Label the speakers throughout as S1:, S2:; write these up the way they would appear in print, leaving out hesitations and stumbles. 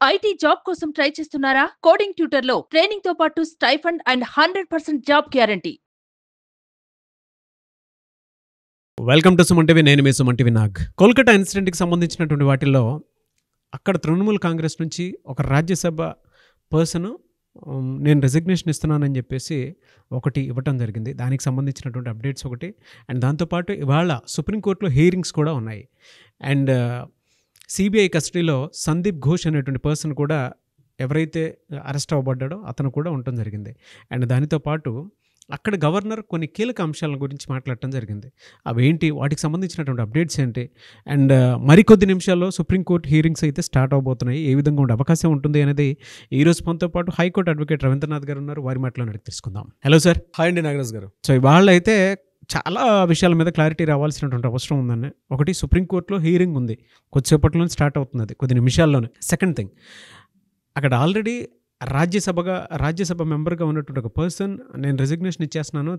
S1: IT job కోసం try చేస్తున్నారా? Coding ట్యూటర్లో training తో పాటు stipend and 100% job guarantee.
S2: Welcome to Suman TV. నేను మీ సుమన్ టీవీ నాగ్. కోల్కతా ఇన్సిడెంట్కి సంబంధించినటువంటి వాటిల్లో అక్కడ తృణమూల్ కాంగ్రెస్ నుంచి ఒక రాజ్యసభ పర్సన్ నేను రెసిగ్నేషన్ ఇస్తున్నానని చెప్పేసి ఒకటి ఇవ్వటం జరిగింది. దానికి సంబంధించినటువంటి అప్డేట్స్ ఒకటి, అండ్ దాంతోపాటు ఇవాళ సుప్రీంకోర్టులో హియరింగ్స్ కూడా ఉన్నాయి. అండ్ సిబిఐ కస్టడీలో సందీప్ ఘోష్ అనేటువంటి పర్సన్ కూడా ఎవరైతే అరెస్ట్ అవ్వబడ్డాడో అతను కూడా ఉండటం జరిగింది. అండ్ దానితో పాటు అక్కడ గవర్నర్ కొన్ని కీలక అంశాల గురించి మాట్లాడటం జరిగింది. అవేంటి, వాటికి సంబంధించినటువంటి అప్డేట్స్ ఏంటి, అండ్ మరికొద్ది నిమిషాల్లో సుప్రీంకోర్టు హియరింగ్స్ అయితే స్టార్ట్ అవబోతున్నాయి. ఏ విధంగా ఉండే అవకాశం ఉంటుంది అనేది ఈరోజు మనతో పాటు హైకోర్టు అడ్వకేట్ రవీంద్రనాథ్ గారు ఉన్నారు. వారి మాటలను అడిగి తెలుసుకుందాం. Hello sir.
S3: హాయ్ అండి నాగరాజ్ గారు.
S2: సో ఇవాళ అయితే చాలా విషయాల మీద క్లారిటీ రావాల్సినటువంటి అవసరం ఉందండి. ఒకటి, సుప్రీంకోర్టులో హియరింగ్ ఉంది, కొద్దిసేపట్లోనే స్టార్ట్ అవుతుంది, అది కొద్ది నిమిషాల్లోనే. సెకండ్ థింగ్, అక్కడ ఆల్రెడీ రాజ్యసభ మెంబర్గా ఉన్నటువంటి ఒక పర్సన్ నేను రెసిగ్నేషన్ ఇచ్చేస్తున్నాను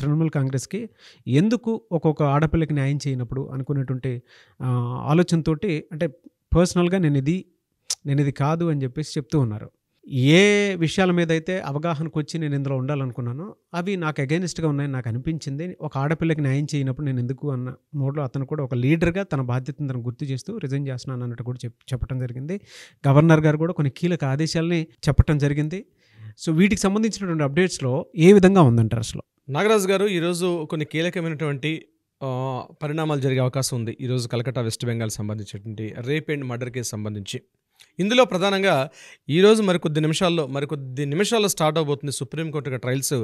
S2: తృణమూల్ కాంగ్రెస్కి, ఎందుకు ఒక్కొక్క ఆడపిల్లకి న్యాయం చేయనప్పుడు అనుకునేటువంటి ఆలోచనతోటి, అంటే పర్సనల్గా నేను ఇది కాదు అని చెప్పేసి చెప్తూ ఉన్నారు. ఏ విషయాల మీద అయితే అవగాహనకు వచ్చి నేను ఇందులో ఉండాలనుకున్నానో అవి నాకు అగైనిస్ట్గా ఉన్నాయని నాకు అనిపించింది. ఒక ఆడపిల్లకి న్యాయం చేయనప్పుడు నేను ఎందుకు అన్న మోడ్లో అతను కూడా ఒక లీడర్గా తన బాధ్యతను తను గుర్తు చేస్తూ రిజైన్ చేస్తున్నాను అన్నట్టు కూడా చెప్పడం జరిగింది. గవర్నర్ గారు కూడా కొన్ని కీలక ఆదేశాలని చెప్పడం జరిగింది. సో వీటికి సంబంధించినటువంటి అప్డేట్స్లో ఏ విధంగా ఉందంటారు అసలు?
S3: నాగరాజ్ గారు, ఈరోజు కొన్ని కీలకమైనటువంటి పరిణామాలు జరిగే అవకాశం ఉంది. ఈరోజు కలకత్తా వెస్ట్ బెంగాల్ సంబంధించినటువంటి రేప్ అండ్ మర్డర్ కేసు సంబంధించి ఇందులో ప్రధానంగా ఈరోజు మరికొద్ది నిమిషాల్లో స్టార్ట్ అవబోతుంది సుప్రీంకోర్టు ట్రయల్స్.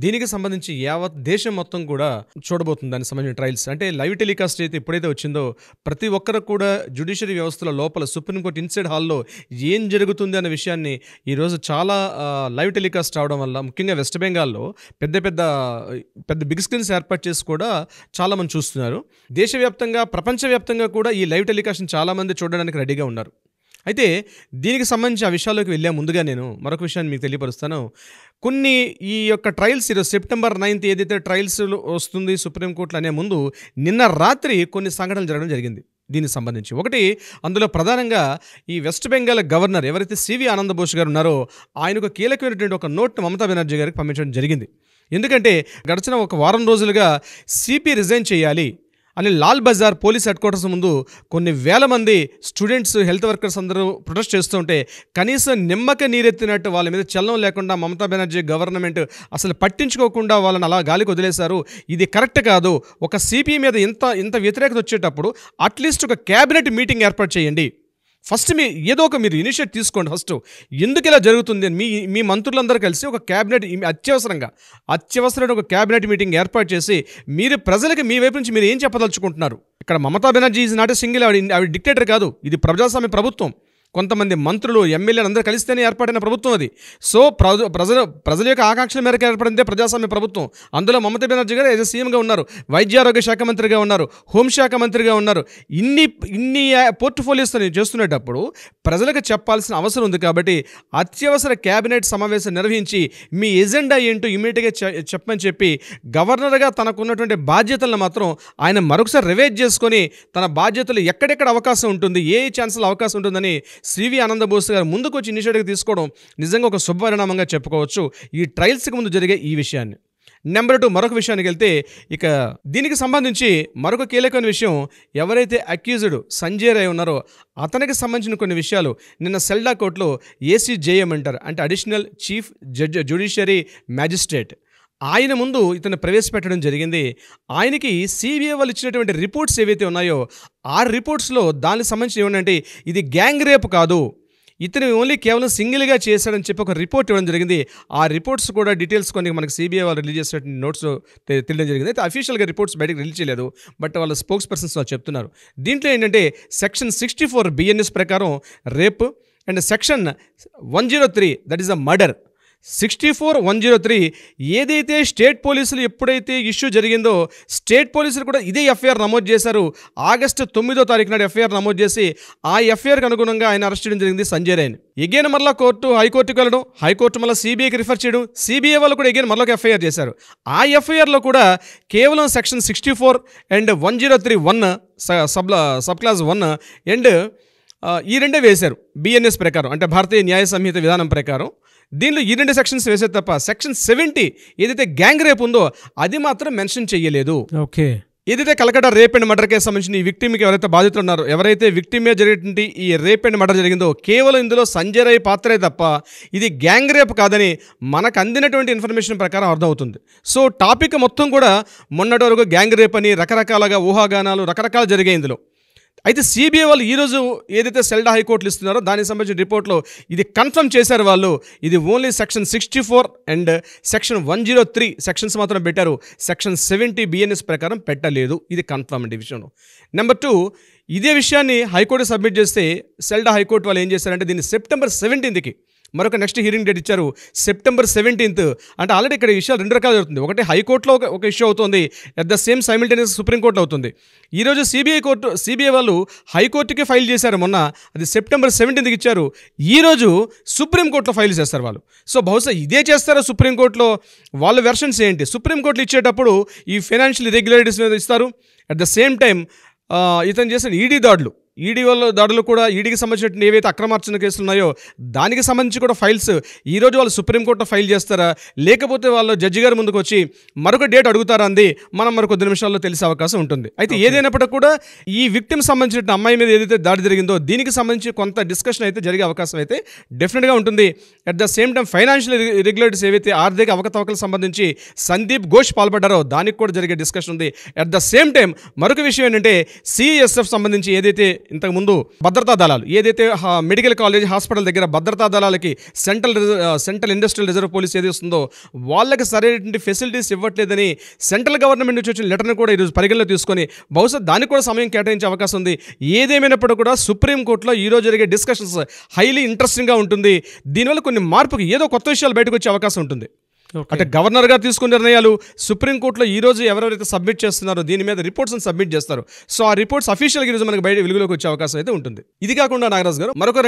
S3: దీనికి సంబంధించి యావత్ దేశం మొత్తం కూడా చూడబోతుంది దానికి సంబంధించిన ట్రయల్స్. అంటే లైవ్ టెలికాస్ట్ అయితే ఎప్పుడైతే వచ్చిందో ప్రతి ఒక్కరు కూడా జ్యుడిషియరీ వ్యవస్థలో లోపల సుప్రీంకోర్టు ఇన్సైడ్ హాల్లో ఏం జరుగుతుంది అనే విషయాన్ని ఈరోజు చాలా లైవ్ టెలికాస్ట్ అవడం వల్ల, ముఖ్యంగా వెస్ట్ బెంగాల్లో పెద్ద బిగ్ స్క్రీన్స్ ఏర్పాటు చేసి కూడా చాలామంది చూస్తున్నారు. దేశవ్యాప్తంగా ప్రపంచవ్యాప్తంగా కూడా ఈ లైవ్ టెలికాస్ట్ని చాలామంది చూడడానికి రెడీగా ఉన్నారు. అయితే దీనికి సంబంధించి ఆ విషయాల్లోకి వెళ్ళే ముందుగా నేను మరొక విషయాన్ని మీకు తెలియపరుస్తాను. ఈ యొక్క ట్రయల్స్ ఈరోజు సెప్టెంబర్ 9th ఏదైతే ట్రయల్స్ వస్తుంది సుప్రీంకోర్టులో అనే ముందు నిన్న రాత్రి కొన్ని సంఘటనలు జరగడం జరిగింది దీనికి సంబంధించి. ఒకటి, అందులో ప్రధానంగా ఈ వెస్ట్ బెంగాల్ గవర్నర్ ఎవరైతే సివి ఆనంద్ బోస్ గారు ఉన్నారో ఆయనకు కీలకమైనటువంటి ఒక నోట్ మమతా బెనర్జీ గారికి పంపించడం జరిగింది. ఎందుకంటే గడిచిన ఒక వారం రోజులుగా సిపి రిజైన్ చేయాలి అని Lal Bazar police headquarters ముందు కొన్ని వేల మంది స్టూడెంట్స్, హెల్త్ వర్కర్స్ అందరూ ప్రొటెస్ట్ చేస్తుంటే కనీసం నిమ్మక నీరెత్తినట్టు వాళ్ళ మీద చలనం లేకుండా మమతా బెనర్జీ గవర్నమెంట్ అసలు పట్టించుకోకుండా వాళ్ళని అలా గాలికి వదిలేశారు. ఇది కరెక్ట్ కాదు. ఒక సిపి మీద ఇంత వ్యతిరేకత వచ్చేటప్పుడు అట్లీస్ట్ ఒక క్యాబినెట్ మీటింగ్ ఏర్పాటు చేయండి. ఫస్ట్ ఏదో ఒక మీరు ఇనిషియేట్ తీసుకోండి. ఫస్ట్ ఎందుకు ఇలా జరుగుతుంది అని మీ మంత్రులందరూ కలిసి ఒక క్యాబినెట్ అత్యవసరమైన ఒక క్యాబినెట్ మీటింగ్ ఏర్పాటు చేసి మీరు ప్రజలకి మీ వైపు నుంచి మీరు ఏం చెప్పదలుచుకుంటున్నారు? ఇక్కడ Mamata Banerjee is not a single, ఆవిడ డిక్టేటర్ కాదు. ఇది ప్రజాస్వామ్య ప్రభుత్వం. కొంతమంది మంత్రులు, ఎమ్మెల్యేలు అందరూ కలిస్తేనే ఏర్పడిన ప్రభుత్వం అది. సో ప్రజల యొక్క ఆకాంక్షల మేరకు ఏర్పడిందే ప్రజాస్వామ్య ప్రభుత్వం. అందులో మమతా బెనర్జీ గారు యాజ్ సీఎంగా ఉన్నారు, వైద్యారోగ్య శాఖ మంత్రిగా ఉన్నారు, హోంశాఖ మంత్రిగా ఉన్నారు. ఇన్ని పోర్ట్ఫోలియోస్ చేస్తున్నప్పుడు ప్రజలకు చెప్పాల్సిన అవసరం ఉంది. కాబట్టి అత్యవసర క్యాబినెట్ సమావేశం నిర్వహించి మీ ఎజెండా ఏంటో ఇమీడియట్గా చెప్పమని చెప్పి గవర్నర్గా తనకున్నటువంటి బాధ్యతలను మాత్రం ఆయన మరొకసారి రివైజ్ చేసుకొని తన బాధ్యతలు ఎక్కడెక్కడ అవకాశం ఉంటుంది, ఏ ఛాన్స్లో అవకాశం ఉంటుందని సివి ఆనంద్ బోస్ గారు ముందుకు వచ్చి ఇనిషియేటివ్ తీసుకోవడం నిజంగా ఒక శుభపరిణామంగా చెప్పుకోవచ్చు ఈ ట్రయల్స్కి ముందు జరిగే ఈ విషయాన్ని. నెంబర్ 2, మరొక విషయానికి వెళ్తే, ఇక దీనికి సంబంధించి మరొక కీలకమైన విషయం, ఎవరైతే అక్యూజ్డ్ సంజయ్ రాయ్ ఉన్నారో అతనికి సంబంధించిన కొన్ని విషయాలు నిన్న సెల్డా కోర్టులో ఏసీజేఎం అంటారు, అంటే అడిషనల్ చీఫ్ జ్యుడిషియరీ మ్యాజిస్ట్రేట్, ఆయన ముందు ఇతను ప్రవేశపెట్టడం జరిగింది. ఆయనకి సిబిఐ వాళ్ళు ఇచ్చినటువంటి రిపోర్ట్స్ ఏవైతే ఉన్నాయో ఆ రిపోర్ట్స్లో దానికి సంబంధించి ఏమంటే ఇది గ్యాంగ్ రేప్ కాదు, ఇతను ఓన్లీ కేవలం సింగిల్గా చేశాడని చెప్పి ఒక రిపోర్ట్ ఇవ్వడం జరిగింది. ఆ రిపోర్ట్స్ కూడా డీటెయిల్స్ కొన్ని మనకి సిబిఐ వాళ్ళు రిలీజ్ చేసినటువంటి నోట్స్ తెలియడం జరిగింది. అయితే అఫీషియల్గా రిపోర్ట్స్ బయటకు రిలీజ్ చేయలేదు, బట్ వాళ్ళ స్పోక్స్ పర్సన్స్ వాళ్ళు చెప్తున్నారు. దీంట్లో ఏంటంటే సెక్షన్ 64 BNS ప్రకారం rape, and section 103 that is a murder. 64-103 ఏదైతే స్టేట్ పోలీసులు ఎప్పుడైతే ఇష్యూ జరిగిందో స్టేట్ పోలీసులు కూడా ఇదే ఎఫ్ఐఆర్ నమోదు చేశారు. ఆగస్టు 9వ తారీఖు నాడు ఎఫ్ఐఆర్ నమోదు చేసి ఆ ఎఫ్ఐఆర్కి అనుగుణంగా ఆయన అరెస్ట్ చేయడం జరిగింది సంజయ్ రాయ్ని. ఎగైన్ మరలా హైకోర్టుకు వెళ్ళడం, హైకోర్టు మళ్ళీ సిబిఐకి రిఫర్ చేయడం, సిబిఐ వాళ్ళు కూడా ఎగైన్ మరొక ఎఫ్ఐఆర్ చేశారు. ఆ ఎఫ్ఐఆర్లో కూడా కేవలం section 64 and 103(1) sub class 1 and ఈ రెండే వేశారు బిఎన్ఎస్ ప్రకారం, అంటే భారతీయ న్యాయ సంహిత విధానం ప్రకారం. దీనిలో ఈ 2 సెక్షన్స్ వేసే తప్ప సెక్షన్ 70 ఏదైతే గ్యాంగ్ రేప్ ఉందో అది మాత్రం మెన్షన్ చేయలేదు.
S2: ఓకే.
S3: ఏదైతే Calcutta rape and murder case సంబంధించిన ఈ విక్టిమ్కి ఎవరైతే బాధితులు ఉన్నారో, ఎవరైతే విక్టిమ్ మీద జరిగేటువంటి ఈ రేప్ అండ్ మర్డర్ జరిగిందో కేవలం ఇందులో సంజయ్ రాయ్ పాత్రే తప్ప ఇది గ్యాంగ్ రేప్ కాదని మనకు అందినటువంటి ఇన్ఫర్మేషన్ ప్రకారం అర్థమవుతుంది. సో టాపిక్ మొత్తం కూడా మొన్నటి వరకు గ్యాంగ్ రేప్ అని రకరకాలుగా ఊహాగానాలు రకరకాలు జరిగాయి ఇందులో. అయితే సిబిఐ వాళ్ళు ఈరోజు ఏదైతే సెల్డా హైకోర్టులు ఇస్తున్నారో దానికి సంబంధించిన రిపోర్ట్లో ఇది కన్ఫర్మ్ చేశారు వాళ్ళు. ఇది only section 64 and section 103 sections మాత్రం పెట్టారు, సెక్షన్ 70 బిఎన్ఎస్ ప్రకారం పెట్టలేదు. ఇది కన్ఫర్మ్ అండి విషయంలో. నెంబర్ 2, ఇదే విషయాన్ని హైకోర్టు సబ్మిట్ చేస్తే సెల్డా హైకోర్టు వాళ్ళు ఏం చేశారంటే దీన్ని సెప్టెంబర్ 17కి మరొక నెక్స్ట్ హీరింగ్ డేట్ ఇచ్చారు, సెప్టెంబర్ 17th. అంటే ఆల్రెడీ ఇక్కడ ఈ విషయాలు 2 రకాలు జరుగుతుంది. ఒకటి హైకోర్టులో ఒక ఇష్యూ అవుతుంది, అట్ ద సేమ్ సైమిల్టేనియస్ సుప్రీంకోర్టులో అవుతుంది. ఈరోజు సిబిఐ వాళ్ళు హైకోర్టుకి ఫైల్ చేశారు మొన్న, అది సెప్టెంబర్ 17కి ఇచ్చారు. ఈరోజు సుప్రీంకోర్టులో ఫైల్ చేస్తారు వాళ్ళు. సో బహుశా ఇదే చేస్తారో సుప్రీంకోర్టులో, వాళ్ళ వెర్షన్స్ ఏంటి? సుప్రీంకోర్టులో ఇచ్చేటప్పుడు ఈ ఫైనాన్షియల్ ఇర్రెగ్యులారిటీస్ మీద ఇస్తారు, అట్ ద సేమ్ టైం ఇతను చేసిన ఈడీ దాడులు కూడా ఈడీకి సంబంధించిన ఏవైతే అక్రమార్జన కేసులు ఉన్నాయో దానికి సంబంధించి కూడా ఫైల్స్ ఈరోజు వాళ్ళు సుప్రీంకోర్టులో ఫైల్ చేస్తారా, లేకపోతే వాళ్ళు జడ్జి గారి ముందుకు వచ్చి మరొక డేట్ అడుగుతారా అంది మనం మరి కొద్ది నిమిషాల్లో తెలిసే అవకాశం ఉంటుంది. అయితే ఏదైనప్పటికీ కూడా ఈ విక్టిమ్ సంబంధించిన అమ్మాయి మీద ఏదైతే దాడి జరిగిందో దీనికి సంబంధించి కొంత డిస్కషన్ అయితే జరిగే అవకాశం అయితే డెఫినెట్గా ఉంటుంది. At the same time financial irregularities ఏవైతే ఆర్థిక అవకతవకలకు సంబంధించి సందీప్ ఘోష్ పాల్పడ్డారో దానికి కూడా జరిగే డిస్కషన్ ఉంది. అట్ ద సేమ్ టైం మరొక విషయం ఏంటంటే సిఎస్ఎఫ్ సంబంధించి ఏదైతే ఇంతకుముందు భద్రతా దళాలు ఏదైతే మెడికల్ కాలేజ్ హాస్పిటల్ దగ్గర భద్రతా దళాలకి సెంట్రల్ ఇండస్ట్రియల్ రిజర్వ్ పోలీస్ ఏది వస్తుందో వాళ్ళకి సరైనటువంటి ఫెసిలిటీస్ ఇవ్వట్లేదని సెంట్రల్ గవర్నమెంట్ నుంచి వచ్చిన లెటర్ని కూడా ఈరోజు పరిగణలో తీసుకొని బహుశా దానికి కూడా సమయం కేటాయించే అవకాశం ఉంది. ఏదేమైనప్పుడు కూడా సుప్రీంకోర్టులో ఈరోజు జరిగే డిస్కషన్స్ హైలీ ఇంట్రెస్టింగ్గా ఉంటుంది. దీనివల్ల కొన్ని మార్పుకి ఏదో కొత్త విషయాలు బయటకు వచ్చే అవకాశం ఉంటుంది. అంటే గవర్నర్ గారు తీసుకున్న నిర్ణయాలు సుప్రీంకోర్టులో ఈరోజు ఎవరెవరైతే సబ్మిట్ చేస్తున్నారో దీని మీద రిపోర్ట్స్ని సబ్మిట్ చేస్తారు. సో ఆ రిపోర్ట్స్ అఫీషియల్గా ఈరోజు మనకి బయట వెలుగులోకి వచ్చే అవకాశం అయితే ఉంటుంది. ఇది కాకుండా నాగరాజు గారు మరొక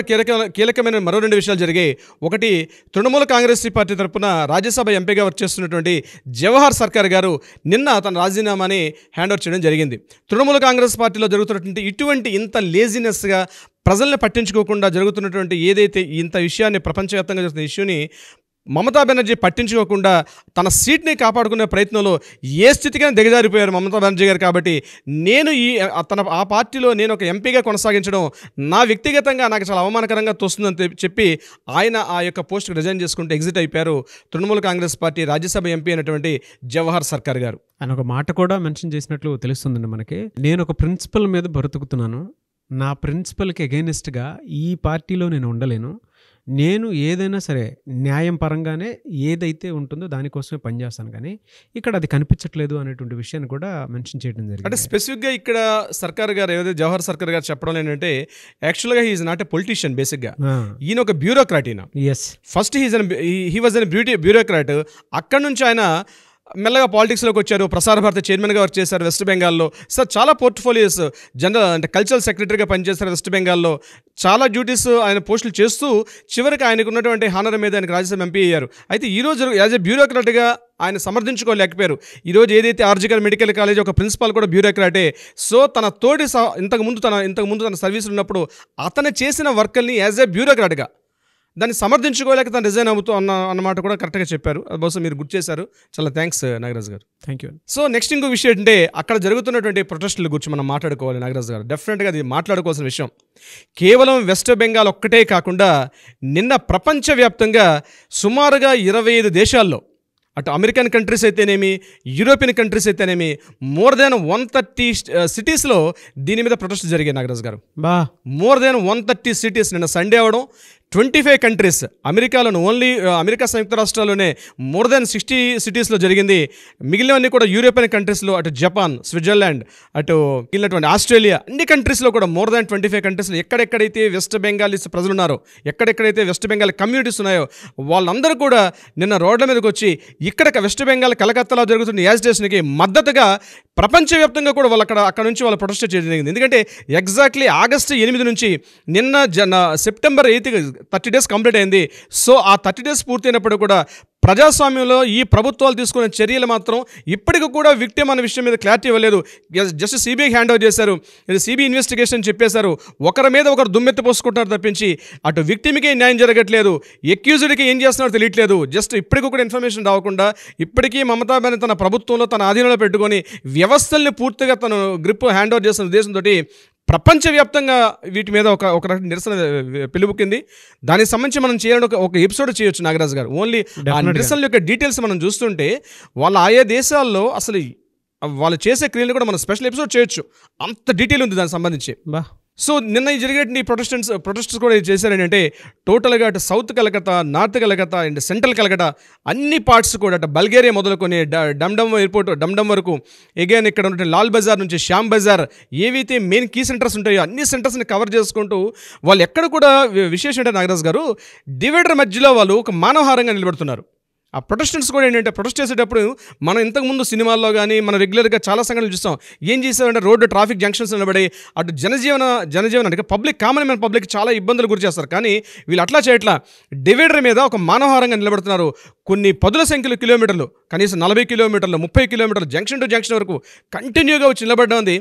S3: కీలకమైన మరో 2 విషయాలు జరిగాయి. ఒకటి, తృణమూల కాంగ్రెస్ పార్టీ తరఫున రాజ్యసభ ఎంపీగా వర్క్ చేస్తున్నటువంటి జవహర్ సర్కార్ గారు నిన్న తన రాజీనామాని హ్యాండ్ ఓవర్ చేయడం జరిగింది. తృణమూల కాంగ్రెస్ పార్టీలో జరుగుతున్నటువంటి ఇటువంటి ఇంత లేజినెస్గా ప్రజల్ని పట్టించుకోకుండా జరుగుతున్నటువంటి ఏదైతే ఇంత విషయాన్ని ప్రపంచవ్యాప్తంగా జరుగుతున్న ఇష్యూని మమతా బెనర్జీ పట్టించుకోకుండా తన సీట్ని కాపాడుకునే ప్రయత్నంలో ఏ స్థితికైనా దిగజారిపోయారు మమతా బెనర్జీ గారు. కాబట్టి నేను ఆ పార్టీలో నేను ఒక ఎంపీగా కొనసాగించడం నా వ్యక్తిగతంగా నాకు చాలా అవమానకరంగా తోస్తుందని చెప్పి ఆయన ఆ యొక్క పోస్ట్కి రిజైన్ చేసుకుంటూ ఎగ్జిట్ అయిపోయారు తృణమూల కాంగ్రెస్ పార్టీ రాజ్యసభ ఎంపీ అయినటువంటి జవహర్ సర్కార్ గారు.
S2: ఆయన ఒక మాట కూడా మెన్షన్ చేసినట్లు తెలుస్తుందండి మనకి. నేను ఒక ప్రిన్సిపల్ మీద బ్రతుకుతున్నాను, నా ప్రిన్సిపల్కి అగైనెస్ట్గా ఈ పార్టీలో నేను ఉండలేను, నేను ఏదైనా సరే న్యాయం పరంగానే ఏదైతే ఉంటుందో దానికోసమే పనిచేస్తాను, కానీ ఇక్కడ అది కనిపించట్లేదు అనేటువంటి విషయాన్ని కూడా మెన్షన్ చేయడం జరిగింది.
S3: అంటే స్పెసిఫిక్గా ఇక్కడ సర్కార్ గారు ఏదైతే జవహర్ సర్కార్ గారు చెప్పడం ఏంటంటే యాక్చువల్గా he is not a politician. బేసిక్గా ఈయన ఒక బ్యూరోక్రాట్. ఈయన first he was an bureaucrat. అక్కడ నుంచి ఆయన మెల్లగా పాలిటిక్స్లోకి వచ్చారు. ప్రసార భారతి చైర్మన్గా వర్క్ చేశారు వెస్ట్ బెంగాల్లో. సార్ చాలా పోర్ట్ఫోలియోస్ జనరల్ అంటే కల్చరల్ సెక్రటరీగా పనిచేశారు వెస్ట్ బెంగాల్లో. చాలా డ్యూటీస్ ఆయన పోస్టులు చేస్తూ చివరికి ఆయనకు ఉన్నటువంటి హానర్ మీద ఆయనకు రాజ్యసభ ఎంపీ అయ్యారు. అయితే ఈరోజు యాజ్ ఎ బ్యూరోక్రాట్గా ఆయన సమర్థించుకోలేకపోయారు. ఈరోజు ఏదైతే ఆర్జికల్ మెడికల్ కాలేజ్ ఒక ప్రిన్సిపాల్ కూడా బ్యూరోక్రాటే. సో తన తోటి ఇంతకుముందు తన సర్వీసులు ఉన్నప్పుడు అతను చేసిన వర్క్ని యాజ్ ఎ బ్యూరోక్రాట్గా దాన్ని సమర్థించుకోలేక తను రిజైన్ అవుతూ అన్నమాట కూడా కరెక్ట్గా చెప్పారు. అది బహుశా మీరు గుర్తు చేశారు. చాలా థ్యాంక్స్ నాగరాజు గారు.
S2: Thank you.
S3: సో నెక్స్ట్ ఇంకో విషయం ఏంటంటే అక్కడ జరుగుతున్నటువంటి ప్రొటెస్టుల గురించి మనం మాట్లాడుకోవాలి నాగరాజు గారు. డెఫినెట్గా అది మాట్లాడుకోవాల్సిన విషయం. కేవలం వెస్ట్ బెంగాల్ ఒక్కటే కాకుండా నిన్న ప్రపంచవ్యాప్తంగా సుమారుగా 25 దేశాల్లో అటు అమెరికన్ కంట్రీస్ అయితేనేమి యూరోపియన్ కంట్రీస్ అయితేనేమి మోర్ దాన్ 130 సిటీస్లో దీని మీద ప్రొటెస్ట్ జరిగాయి నాగరాజు గారు. మోర్ దాన్ 130 సిటీస్ నిన్న సండే అవడం. 25 కంట్రీస్ అమెరికాలోను ఓన్లీ అమెరికా సంయుక్త రాష్ట్రాల్లోనే మోర్ దాన్ 60 సిటీస్లో జరిగింది. మిగిలినవన్నీ కూడా యూరోపియన్ కంట్రీస్లో అటు జపాన్, స్విట్జర్లాండ్, అటు మిగిలినటువంటి ఆస్ట్రేలియా అన్ని కంట్రీస్లో కూడా మోర్ దాన్ 25 కంట్రీస్లో ఎక్కడెక్కడైతే వెస్ట్ బెంగాలీస్ ప్రజలు ఉన్నారో, ఎక్కడెక్కడైతే వెస్ట్ బెంగాల్ కమ్యూనిటీస్ ఉన్నాయో వాళ్ళందరూ కూడా నిన్న రోడ్ల మీదకి వచ్చి ఇక్కడ వెస్ట్ బెంగాల్ కలకత్తాలో జరుగుతున్న యాజిటేషన్కి మద్దతుగా ప్రపంచవ్యాప్తంగా కూడా వాళ్ళు అక్కడ నుంచి వాళ్ళు ప్రొటెస్ట్ చేయడం జరిగింది. ఎందుకంటే ఎగ్జాక్ట్లీ ఆగస్టు 8 నుంచి నిన్న సెప్టెంబర్ 8 30 డేస్ కంప్లీట్ అయింది. సో ఆ 30 డేస్ పూర్తయినప్పుడు కూడా ప్రజాస్వామ్యంలో ఈ ప్రభుత్వాలు తీసుకునే చర్యలు మాత్రం ఇప్పటికి కూడా విక్టిమ్ అనే విషయం మీద క్లారిటీ ఇవ్వలేదు. జస్ట్ సిబిఐకి హ్యాండ్ ఓవర్ చేశారు, ఇది సిబిఐ ఇన్వెస్టిగేషన్ చెప్పేశారు. ఒకరి మీద ఒకరు దుమ్మెత్తి పోసుకుంటున్నారు తప్పించి అటు విక్టిమ్కి న్యాయం జరగట్లేదు, ఎక్యూజ్డ్కి ఏం చేస్తున్నారో తెలియట్లేదు. జస్ట్ ఇప్పటికి కూడా ఇన్ఫర్మేషన్ రాకుండా ఇప్పటికీ మమతా బెనర్జీ తన ప్రభుత్వంలో తన ఆధీనంలో పెట్టుకొని వ్యవస్థల్ని పూర్తిగా తను గ్రిప్ హ్యాండ్ ఓవర్ చేస్తున్న ఉద్దేశంతో ప్రపంచవ్యాప్తంగా వీటి మీద ఒక రకమైన నిరసన పిలుపుకింది. దానికి సంబంధించి మనం చేయాలని ఒక ఎపిసోడ్ చేయొచ్చు నాగరాజు గారు. ఓన్లీ ఆ నిరసనల యొక్క డీటెయిల్స్ మనం చూస్తుంటే వాళ్ళ ఆయా దేశాల్లో అసలు వాళ్ళు చేసే క్రియలు కూడా మనం స్పెషల్ ఎపిసోడ్ చేయొచ్చు, అంత డీటెయిల్ ఉంది దానికి సంబంధించి. సో నిన్న జరిగేటువంటి ప్రొటెస్ట్స్ కూడా చేశారు ఏంటంటే టోటల్గా అటు south Calcutta, north Calcutta and central Calcutta అన్ని పార్ట్స్ కూడా అటు బల్గేరియా మొదలుకొని డమ్డమ్ ఎయిర్పోర్ట్ డమ్డమ్ వరకు, అగైన్ ఇక్కడ ఉన్న లాల్ బజార్ నుంచి శ్యామ్ బజార్, ఏవైతే మెయిన్ కీ సెంటర్స్ ఉంటాయో అన్ని సెంటర్స్ని కవర్ చేసుకుంటూ వాళ్ళు ఎక్కడ కూడా విశేషం అంటే నాగరాజు గారు డివైడర్ మధ్యలో వాళ్ళు ఒక మానవహారంగా నిలబడుతున్నారు. ఆ ప్రొటెస్టెంట్స్ కూడా ఏంటంటే ప్రొటెస్ట్ చేసేటప్పుడు మనం ఇంతకుముందు సినిమాల్లో కానీ మనం రెగ్యులర్గా చాలా సంఘటనలు చూస్తాం. ఏం చేసామంటే రోడ్డు ట్రాఫిక్ జంక్షన్స్ నిలబడి అటు జనజీవన అంటే పబ్లిక్ కామన్ మ్యాన్ పబ్లిక్ చాలా ఇబ్బందులు గురి చేస్తారు. కానీ వీళ్ళు అట్లా చేయట్లా, డివైడర్ మీద ఒక మానవహారంగా నిలబడుతున్నారు. కొన్ని పదుల సంఖ్యలో కిలోమీటర్లు, కనీసం 40 కిలోమీటర్లు 30 కిలోమీటర్లు జంక్షన్ టు జంక్షన్ వరకు కంటిన్యూగా వచ్చి నిలబడడం ఉంది.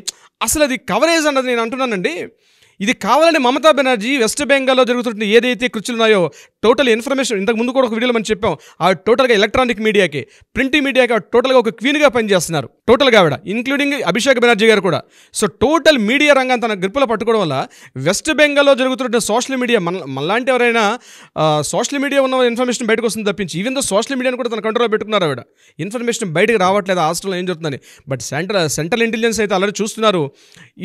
S3: అసలు అది కవరేజ్ అన్నది నేను అంటున్నానండి. ఇది కావాలని మమతా బెనర్జీ వెస్ట్ బెంగాల్లో జరుగుతున్న ఏదైతే కృత్యాలు ఉన్నాయో టోటల్ ఇన్ఫర్మేషన్ ఇంతకు ముందు కూడా ఒక వీడియోలో మనం చెప్పాం. ఆ టోటల్గా ఎలక్ట్రానిక్ మీడియాకి, ప్రింట్ మీడియాకి టోటల్గా ఒక క్వీన్గా పనిచేస్తున్నారు టోటల్గా ఆవిడ, ఇంక్లూడింగ్ అభిషేక్ బెనర్జీ గారు కూడా. సో టోటల్ మీడియా రంగాన్ని తన గ్రిప్పులో పట్టుకోవడం వల్ల వెస్ట్ బెంగాల్లో జరుగుతున్న సోషల్ మీడియా మనలాంటి ఎవరైనా సోషల్ మీడియా ఉన్న ఇన్ఫర్మేషన్ బయటకు వస్తుంది తప్పించి ఈవెన్ దో సోషల్ మీడియాని కూడా తన కంట్రోల్లో పెట్టుకున్నారు ఆవిడ. ఇన్ఫర్మేషన్ బయటకు రావట్లేదు హాస్టల్లో ఏం జరుగుతుందని. బట్ సెంట్రల్ ఇంటెలిజెన్స్ అయితే ఆల్రెడీ చూస్తున్నారు.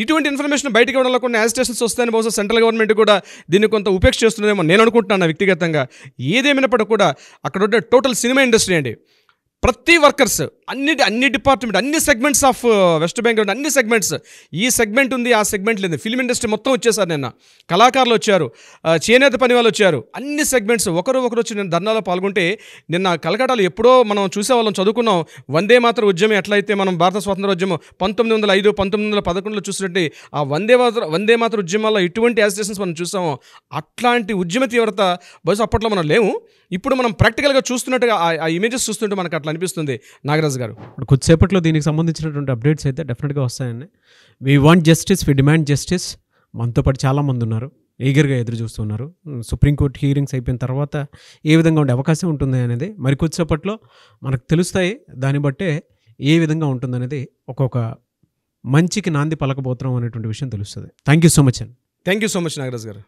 S3: ఇటువంటి ఇన్ఫర్మేషన్ బయటకు ఇవ్వడంలో కొన్ని యాజిటేషన్స్ వస్తాయని బహుశా సెంట్రల్ గవర్నమెంట్ కూడా దీన్ని కొంత ఉపేక్ష చేస్తుందేమో నేను అనుకుంటున్నాను వ్యక్తిగతంగా. ఏదేమైనప్పటికీ కూడా అక్కడ ఉండే టోటల్ సినిమా ఇండస్ట్రీ అండి, ప్రతి వర్కర్స్ అన్ని డిపార్ట్మెంట్ అన్ని సెగ్మెంట్స్ ఆఫ్ వెస్ట్ బెంగాల్ అన్ని సెగ్మెంట్స్, ఈ సెగ్మెంట్ ఉంది ఆ సెగ్మెంట్ లేదు, ఫిల్మ్ ఇండస్ట్రీ మొత్తం వచ్చేసారు. నిన్న కళాకారులు వచ్చారు, చేనేత పని వాళ్ళు వచ్చారు, అన్ని సెగ్మెంట్స్ ఒకరు వచ్చి నేను ధర్నాలో పాల్గొంటే నిన్న కలకటాలో ఎప్పుడో మనం చూసేవాళ్ళం, చదువుకున్నాం. వందే మాతర ఉద్యమం ఎట్లయితే మనం భారత స్వాతంత్ర ఉద్యమం 1905 1911లో చూసినట్టు ఆ వందే మాతర ఉద్యమాల్లో ఎటువంటి యాజిటేషన్స్ మనం చూసామో అట్లాంటి ఉద్యమ తీవ్రత బహుశా అప్పట్లో మనం లేవు. ఇప్పుడు మనం ప్రాక్టికల్గా చూస్తున్నట్టుగా ఆ ఇమేజెస్ చూస్తుంటే మనకు అట్లా అనిపిస్తుంది నాగరాజు గారు.
S2: కొద్దిసేపట్లో దీనికి సంబంధించినటువంటి అప్డేట్స్ అయితే డెఫినెట్గా వస్తాయండి. We want justice, we demand justice. మనతో పాటు చాలామంది ఉన్నారు, ఈగర్గా ఎదురు చూస్తున్నారు. సుప్రీంకోర్టు హీరింగ్స్ అయిపోయిన తర్వాత ఏ విధంగా ఉండే అవకాశం ఉంటుంది అనేది మరి కొద్దిసేపట్లో మనకు తెలుస్తాయి. దాన్ని బట్టే ఏ విధంగా ఉంటుందనేది ఒక్కొక్క మంచికి నాంది పలకబోతున్నాం అనేటువంటి విషయం తెలుస్తుంది. థ్యాంక్ యూ సో మచ్ అండి.
S3: Thank you so much Nagaraju గారు.